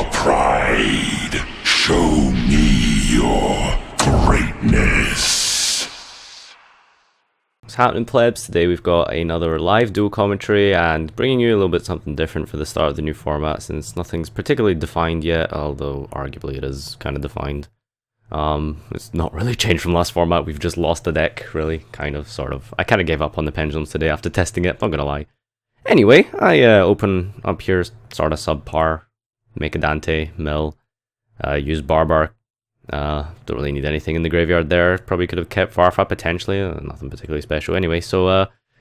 your pride. Show me your greatness. What's happening, plebs? Today we've got another live duel commentary and bringing you a little bit something different for the start of the new format, since nothing's particularly defined yet, although arguably it is kind of defined. It's not really changed from last format. We've just lost a deck, really, kind of, sort of. I kind of gave up on the pendulums today after testing it, not gonna lie. Anyway, I open up here, sort of subpar, make a Dante, mill, use Barbar. Don't really need anything in the graveyard there. Probably could have kept Farfa potentially, nothing particularly special. Anyway, so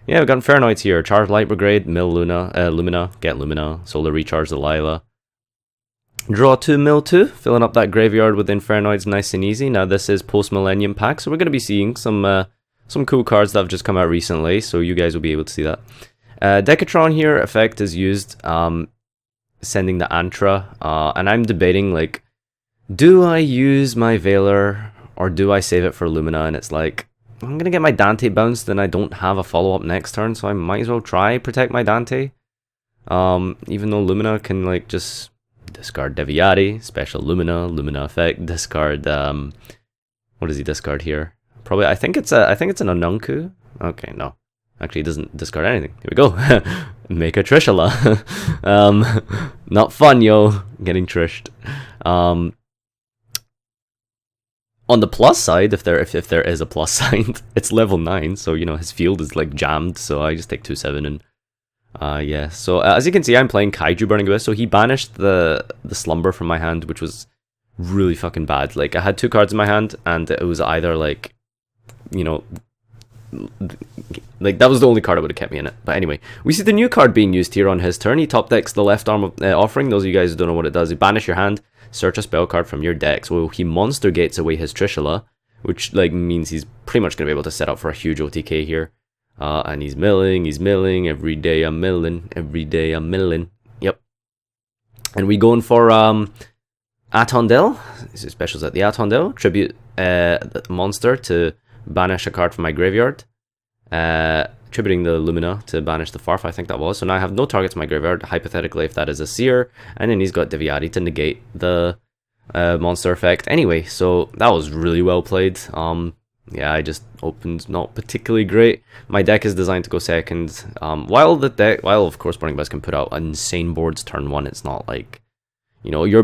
yeah, we've got Infernoids here. Charge Light Brigade, mill Lumina, get Lumina, Solar Recharge Delilah. Draw 2, mill 2, filling up that graveyard with Infernoids nice and easy. Now this is post-millennium pack, so we're going to be seeing some cool cards that have just come out recently, so you guys will be able to see that. Decatron here, effect is used, sending the Antra, and I'm debating, like, do I use my Veiler, or do I save it for Lumina? And it's like, I'm going to get my Dante bounced, and I don't have a follow-up next turn, so I might as well try protect my Dante. Even though Lumina can, like, just discard Deviati, special Lumina, Lumina effect, discard, what does he discard here? Probably, I think it's an Anunku. Okay, no. Actually, it doesn't discard anything. Here we go. Make a Trishula. Not fun, yo. Getting trished. On the plus side, if there is a plus side, it's level 9, so you know his field is like jammed. So I just take 2/7 and yeah. So as you can see, I'm playing Kaiju Burning Abyss. So he banished the Slumber from my hand, which was really fucking bad. Like I had 2 cards in my hand, and it was either like, you know, like that was the only card that would have kept me in it. But anyway, we see the new card being used here on his turn. He top decks the left arm of offering. Those of you guys who don't know what it does, you banish your hand, search a spell card from your deck. So he monster gates away his Trishula, which like means he's pretty much gonna be able to set up for a huge OTK here. And he's milling, every day I'm milling, Yep. And we going for Atondel. His specials at the Atondel. Tribute the monster to banish a card from my graveyard. Tributing the Lumina to banish the Farfa, I think that was. So now I have no targets in my graveyard, hypothetically, if that is a Seer. And then he's got Deviati to negate the monster effect. Anyway, so that was really well played. Yeah, I just opened not particularly great. My deck is designed to go second. While of course Burning Abyss can put out insane boards turn 1, it's not like, you know, you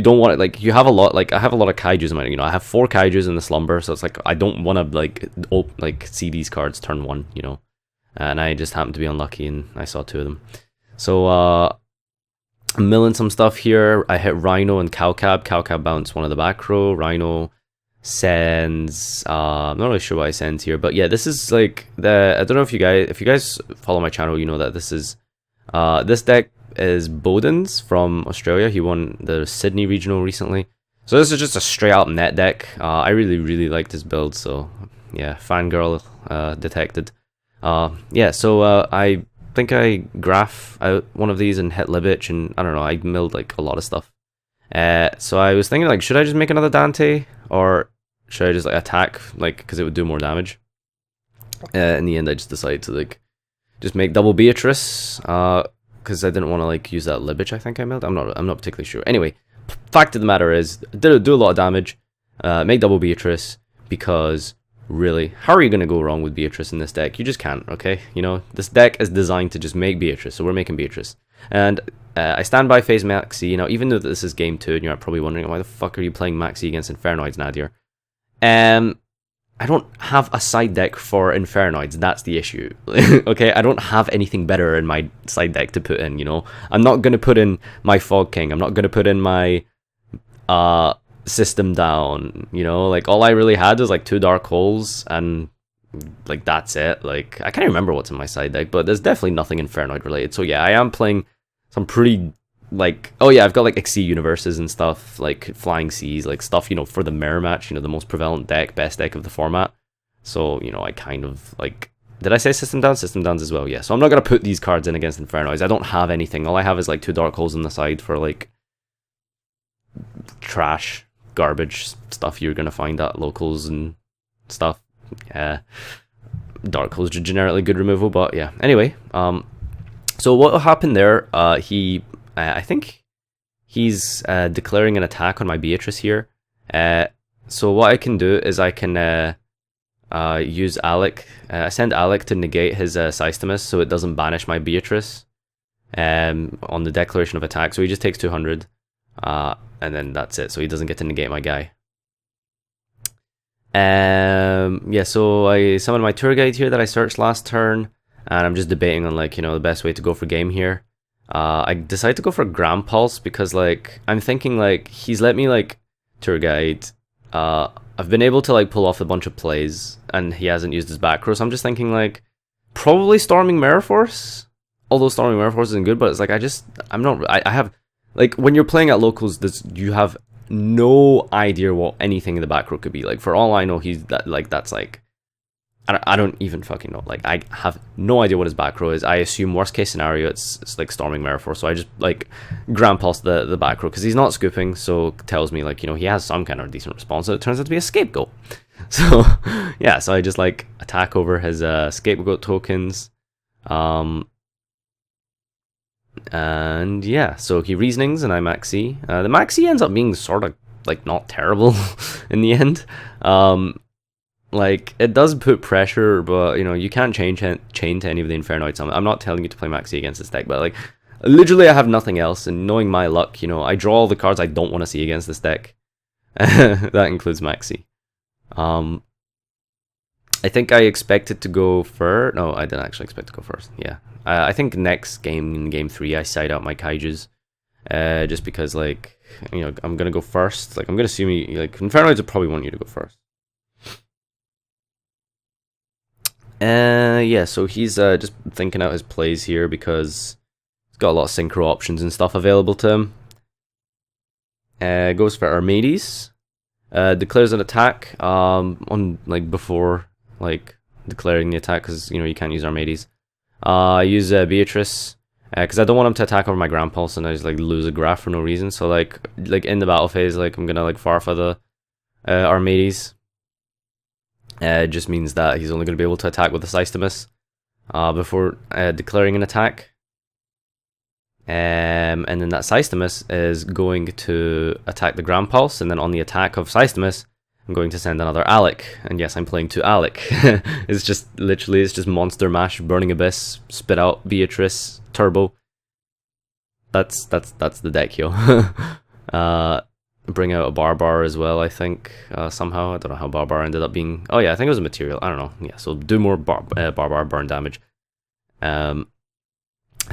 don't want it, like, you have a lot, like, I have a lot of Kaijus in my, you know, I have 4 Kaijus in the Slumber, so it's like, I don't want to, like, see these cards turn 1, you know, and I just happened to be unlucky, and I saw 2 of them. So, I'm milling some stuff here. I hit Rhino and Cowcab bounce one of the back row. Rhino sends, I'm not really sure what I send here, but yeah, this is, like, I don't know if you guys follow my channel, you know that this is, this deck is Bowden's from Australia. He won the Sydney regional recently, so this is just a straight out net deck. I really liked his build, so yeah, fangirl detected. Yeah, so I think I graph out one of these and hit Libich, and I don't know, I milled like a lot of stuff. So I was thinking, like, should I just make another Dante, or should I just like attack, like, because it would do more damage? In the end, I just decided to like just make double Beatrice, because I didn't want to like use that Libich. I think I milled. I'm not particularly sure. Anyway, fact of the matter is, do a lot of damage. Make double Beatrice, because really, how are you gonna go wrong with Beatrice in this deck? You just can't. Okay, you know, this deck is designed to just make Beatrice, so we're making Beatrice. And I stand by phase Maxi. You know, even though this is game 2, and you're probably wondering why the fuck are you playing Maxi against Infernoids, Nadir? I don't have a side deck for Infernoids, that's the issue. Okay, I don't have anything better in my side deck to put in, you know. I'm not going to put in my Fog King, I'm not going to put in my System Down, you know. Like, all I really had was like 2 Dark Holes, and like that's it. Like, I can't remember what's in my side deck, but there's definitely nothing Infernoid related. So yeah, I am playing some pretty, like, oh yeah, I've got like Xyz universes and stuff, like Flying Seas, like stuff, you know, for the mirror match, you know, the most prevalent deck, best deck of the format. So, you know, I kind of like, did I say System Down? System Downs as well, yeah. So I'm not going to put these cards in against Infernoids. I don't have anything. All I have is like 2 Dark Holes on the side for like trash, garbage stuff you're going to find at locals and stuff. Yeah. Dark Holes are generally good removal, but yeah. Anyway, so what happened there, I think he's declaring an attack on my Beatrice here. So what I can do is I can use Alec. Send Alec to negate his Systemus so it doesn't banish my Beatrice on the declaration of attack. So he just takes 200, and then that's it. So he doesn't get to negate my guy. Yeah, so I summoned my tour guide here that I searched last turn, and I'm just debating on, like, you know, the best way to go for game here. I decided to go for Grand Pulse because, like, I'm thinking, like, he's let me, like, tour guide. I've been able to, like, pull off a bunch of plays, and he hasn't used his back row, so I'm just thinking, like, probably Storming Mirror Force. Although Storming Mirror Force isn't good, but it's like, I have, like, when you're playing at locals, you have no idea what anything in the back row could be. Like, for all I know, that's like, I don't even fucking know. Like, I have no idea what his back row is. I assume worst case scenario it's like Storming Mirror Force, so I just, like, Grand Pulse the back row because he's not scooping, so it tells me, like, you know, he has some kind of decent response, so it turns out to be a scapegoat. So yeah, so I just, like, attack over his scapegoat tokens. And yeah, so he reasonings and I maxi. The maxi ends up being sort of, like, not terrible in the end. Like, it does put pressure, but, you know, you can't chain to any of the Infernoids. I'm not telling you to play maxi against this deck, but, like, literally I have nothing else, and knowing my luck, you know, I draw all the cards I don't want to see against this deck. That includes maxi. I think I expected to go first. No, I didn't actually expect to go first. Yeah. I think next game, in game 3, I side out my Kaijus. Just because, like, you know, I'm going to go first. Like, I'm going to assume you, like, Infernoids will probably want you to go first. Yeah, so he's just thinking out his plays here because he's got a lot of synchro options and stuff available to him. Goes for Armades. Declares an attack on, like, before, like, declaring the attack, because, you know, you can't use Armades. I use Beatrice because I don't want him to attack over my Grand Pulse and I just, like, lose a graph for no reason. So, like in the battle phase, like, I'm gonna, like, Farfa the Armades. It just means that he's only gonna be able to attack with the Systemus before declaring an attack. And then that Systemus is going to attack the Grand Pulse, and then on the attack of Systemus, I'm going to send another Alec. And yes, I'm playing 2 Alec. It's just Monster Mash, Burning Abyss, spit out Beatrice, Turbo. That's the deck, yo. Bring out a Barbar as well, I think, somehow. I don't know how Barbar ended up being. Oh yeah, I think it was a material. I don't know. Yeah, so do more Barbar burn damage. I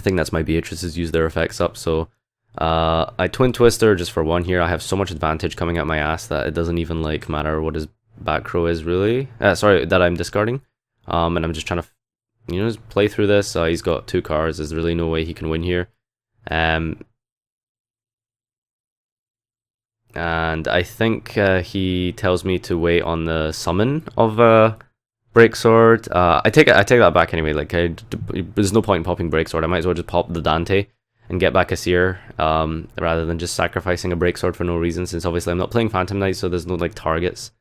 think that's my Beatrice's use their effects up, so I Twin Twister just for 1 here. I have so much advantage coming out my ass that it doesn't even, like, matter what his back row is, really. Sorry, that I'm discarding. And I'm just trying to, you know, just play through this. He's got 2 cards. There's really no way he can win here. And I think he tells me to wait on the summon of Breaksword. I take that back anyway. Like, there's no point in popping Breaksword. I might as well just pop the Dante and get back a Seer, rather than just sacrificing a Breaksword for no reason, since obviously I'm not playing Phantom Knight, so there's no, like, targets.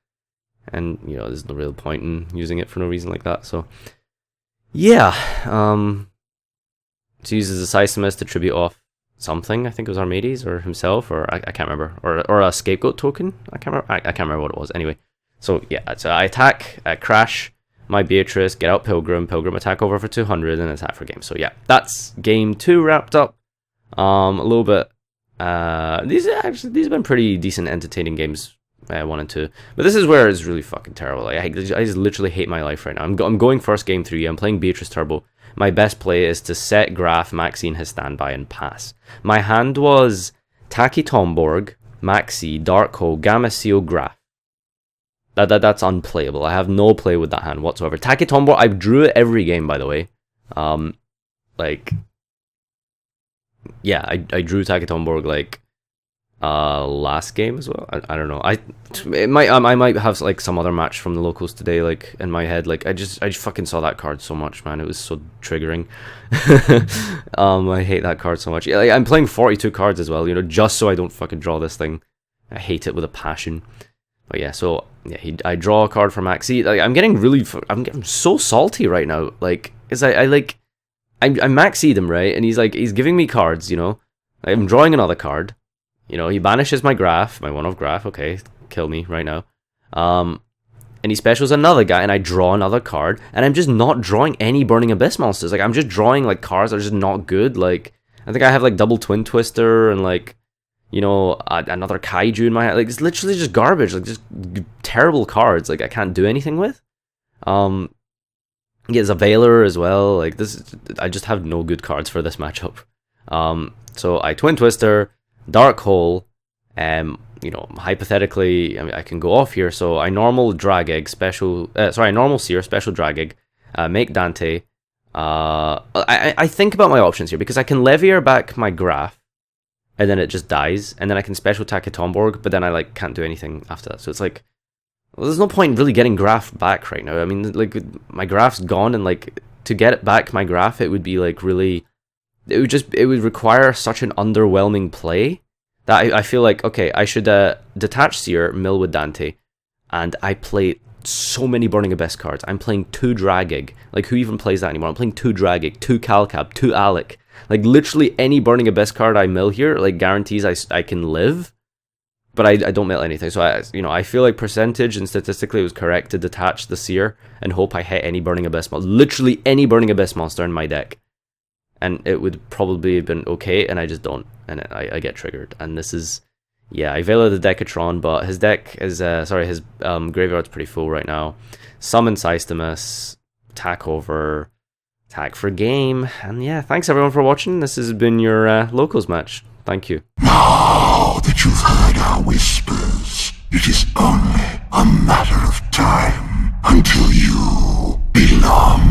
And, you know, there's no real point in using it for no reason like that, so... Yeah, so he uses a Systemus to tribute off something. I think it was Armades, or himself, or I can't remember. Or a Scapegoat token? I can't remember. I can't remember what it was. Anyway, so yeah, so I attack, crash my Beatrice, get out Pilgrim attack over for 200, and attack for game. So yeah, that's game 2 wrapped up. A little bit. These have been pretty decent, entertaining games. 1 and 2, but this is where it's really fucking terrible. Like, I just literally hate my life right now. I'm going first game 3. I'm playing Beatrice Turbo. My best play is to set Graph, Maxi in his standby, and pass. My hand was Taki Tomborg, Maxi, Dark Hole, Gamma Seal, Graph. That's unplayable. I have no play with that hand whatsoever. Taki Tomborg, I drew it every game, by the way. Like, yeah, I drew Taki Tomborg, like, last game as well. I don't know. I might have, like, some other match from the locals today, like, in my head. Like, I just fucking saw that card so much, man. It was so triggering. I hate that card so much. Yeah, like, I'm playing 42 cards as well, you know, just so I don't fucking draw this thing. I hate it with a passion. But yeah, so yeah, I draw a card for Maxi. Like, I'm getting so salty right now. Like, cause I Maxi'd him, right, and he's giving me cards, you know. I'm drawing another card. You know, he banishes my Graph, my 1-of Graph. Okay, kill me right now. And he specials another guy, and I draw another card, and I'm just not drawing any Burning Abyss monsters. Like, I'm just drawing, like, cards that are just not good. Like, I think I have, like, double Twin Twister and, like, you know, another Kaiju in my hand. Like, it's literally just garbage. Like, just terrible cards. Like, I can't do anything with. He gets a Veiler as well. Like, this, I just have no good cards for this matchup. So I Twin Twister, Dark Hole, you know, hypothetically, I mean, I can go off here. So I normal Drag Egg, normal Seer, special Drag Egg, make Dante. I think about my options here, because I can Levier back my Graph, and then it just dies, and then I can special attack a Tomborg, but then I, like, can't do anything after that. So it's like, well, there's no point really getting Graph back right now. I mean, like, my Graph's gone, and, like, to get it back my Graph, it would be, like, really, it would require such an underwhelming play that I feel like, okay, I should detach Seer, mill with Dante, and I play so many Burning Abyss cards. I'm playing 2 Drag Egg. Like, who even plays that anymore? I'm playing 2 Drag Egg, 2 Calcab, 2 Alec. Like, literally any Burning Abyss card I mill here, like, guarantees I can live, but I don't mill anything. So, I feel like percentage and statistically it was correct to detach the Seer and hope I hit any Burning Abyss monster. Literally any Burning Abyss monster in my deck. And it would probably have been okay, and I just don't. And I get triggered. And this is, yeah, I Veiler the Decatron, but his deck is, his graveyard's pretty full right now. Summon Systemus, attack over, attack for game. And yeah, thanks everyone for watching. This has been your locals match. Thank you. Now that you've heard our whispers, it is only a matter of time until you belong